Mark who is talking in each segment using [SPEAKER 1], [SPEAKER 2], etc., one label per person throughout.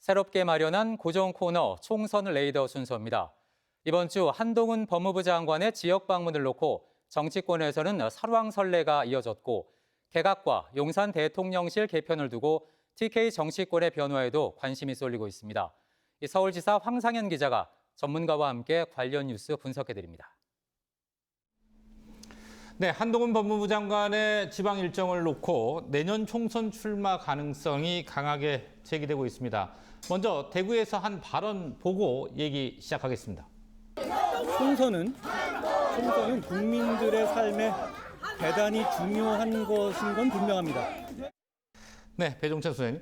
[SPEAKER 1] 새롭게 마련한 고정 코너 총선 레이더 순서입니다. 이번 주 한동훈 법무부 장관의 지역 방문을 놓고 정치권에서는 설왕설래가 이어졌고 개각과 용산 대통령실 개편을 두고 TK 정치권의 변화에도 관심이 쏠리고 있습니다. 서울지사 황상현 기자가 전문가와 함께 관련 뉴스 분석해드립니다.
[SPEAKER 2] 네, 한동훈 법무부 장관의 지방 일정을 놓고 내년 총선 출마 가능성이 강하게 제기되고 있습니다. 먼저 대구에서 한 발언 보고 얘기 시작하겠습니다.
[SPEAKER 3] 총선은 국민들의 삶에 대단히 중요한 것인 건 분명합니다.
[SPEAKER 2] 네, 배종찬 소장님.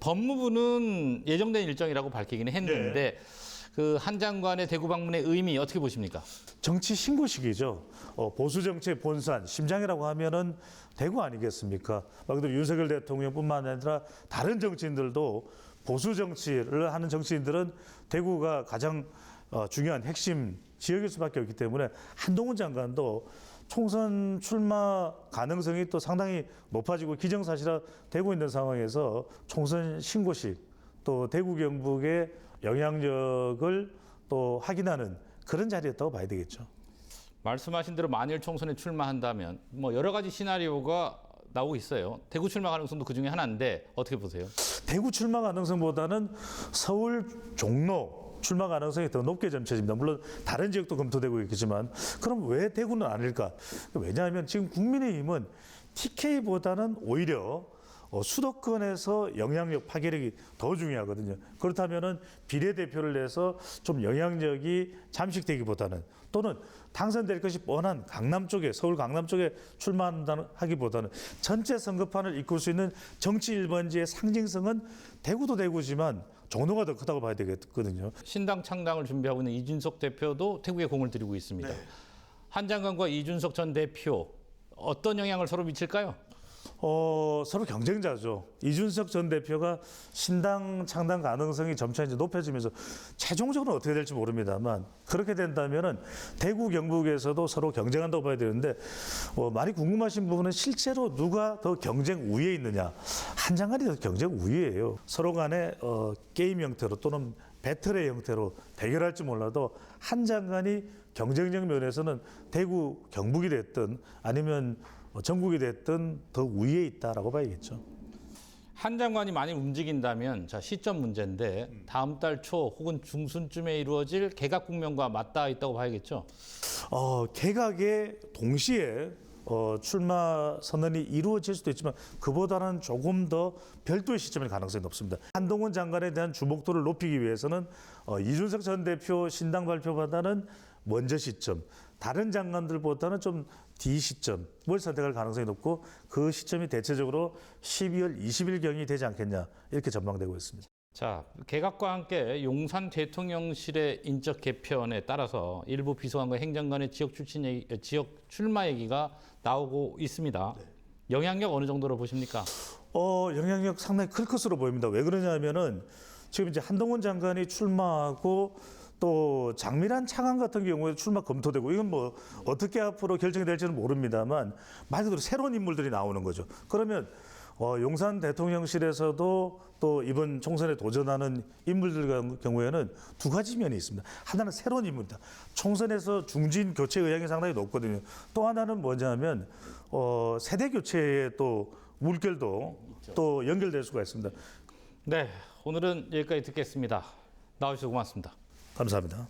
[SPEAKER 2] 법무부는 예정된 일정이라고 밝히긴 했는데 한 장관의 대구 방문의 의미 어떻게 보십니까?
[SPEAKER 4] 정치 신고식이죠. 보수 정치의 본산, 심장이라고 하면은 대구 아니겠습니까? 말 그대로 윤석열 대통령뿐만 아니라 다른 정치인들도 보수 정치를 하는 정치인들은 대구가 가장 중요한 핵심 지역일 수밖에 없기 때문에 한동훈 장관도 총선 출마 가능성이 또 상당히 높아지고 기정사실화되고 있는 상황에서 총선 신고식 또 대구 경북의 영향력을 또 확인하는 그런 자리였다고 봐야 되겠죠.
[SPEAKER 2] 말씀하신 대로 만일 총선에 출마한다면 여러 가지 시나리오가 나오고 있어요. 대구 출마 가능성도 그중에 하나인데 어떻게 보세요?
[SPEAKER 4] 대구 출마 가능성보다는 서울 종로 출마 가능성이 더 높게 점쳐집니다. 물론 다른 지역도 검토되고 있겠지만 그럼 왜 대구는 아닐까? 왜냐하면 지금 국민의힘은 TK보다는 오히려 수도권에서 영향력 파괴력이 더 중요하거든요. 그렇다면은 비례대표를 내서 좀 영향력이 잠식되기보다는 또는 당선될 것이 뻔한 강남 쪽에 서울 강남 쪽에 출마하기보다는 전체 선거판을 이끌 수 있는 정치 일번지의 상징성은 대구도 대구지만 종로가 더 크다고 봐야 되겠거든요.
[SPEAKER 2] 신당 창당을 준비하고 있는 이준석 대표도 대구에 공을 들이고 있습니다. 네. 한 장관과 이준석 전 대표 어떤 영향을 서로 미칠까요?
[SPEAKER 4] 서로 경쟁자죠. 이준석 전 대표가 신당 창당 가능성이 점차 이제 높아지면서 최종적으로 어떻게 될지 모릅니다만 그렇게 된다면은 대구 경북에서도 서로 경쟁한다고 봐야 되는데 많이 궁금하신 부분은 실제로 누가 더 경쟁 우위에 있느냐. 한 장관이 더 경쟁 우위예요. 서로 간에 게임 형태로 또는 배틀의 형태로 대결할지 몰라도 한 장관이 경쟁력 면에서는 대구 경북이 됐든 아니면 전국이 됐든 더 우위에 있다라고 봐야겠죠.
[SPEAKER 2] 한 장관이 많이 움직인다면 시점 문제인데 다음 달 초 혹은 중순쯤에 이루어질 개각 국면과 맞닿아 있다고 봐야겠죠.
[SPEAKER 4] 개각에 동시에 출마 선언이 이루어질 수도 있지만 그보다는 조금 더 별도의 시점일 가능성이 높습니다. 한동훈 장관에 대한 주목도를 높이기 위해서는 이준석 전 대표 신당 발표보다는 먼저 시점, 다른 장관들보다는 좀 뒤 시점을 선택할 가능성이 높고 그 시점이 대체적으로 12월 20일경이 되지 않겠냐 이렇게 전망되고 있습니다.
[SPEAKER 2] 자, 개각과 함께 용산 대통령실의 인적 개편에 따라서 일부 비서관과 행정관의 지역 출마 얘기가 나오고 있습니다. 네. 영향력 어느 정도로 보십니까?
[SPEAKER 4] 영향력 상당히 클 것으로 보입니다. 왜 그러냐면은 지금 이제 한동훈 장관이 출마하고 또 장미란 차관 같은 경우에 출마 검토되고 이건 어떻게 앞으로 결정이 될지는 모릅니다만 말 그대로 새로운 인물들이 나오는 거죠. 그러면 용산 대통령실에서도 또 이번 총선에 도전하는 인물들 경우에는 두 가지 면이 있습니다. 하나는 새로운 인물이다. 총선에서 중진 교체 의향이 상당히 높거든요. 또 하나는 뭐냐면 세대 교체의 또 물결도 또 연결될 수가 있습니다.
[SPEAKER 2] 네, 오늘은 여기까지 듣겠습니다. 나와주셔서 고맙습니다.
[SPEAKER 4] 감사합니다.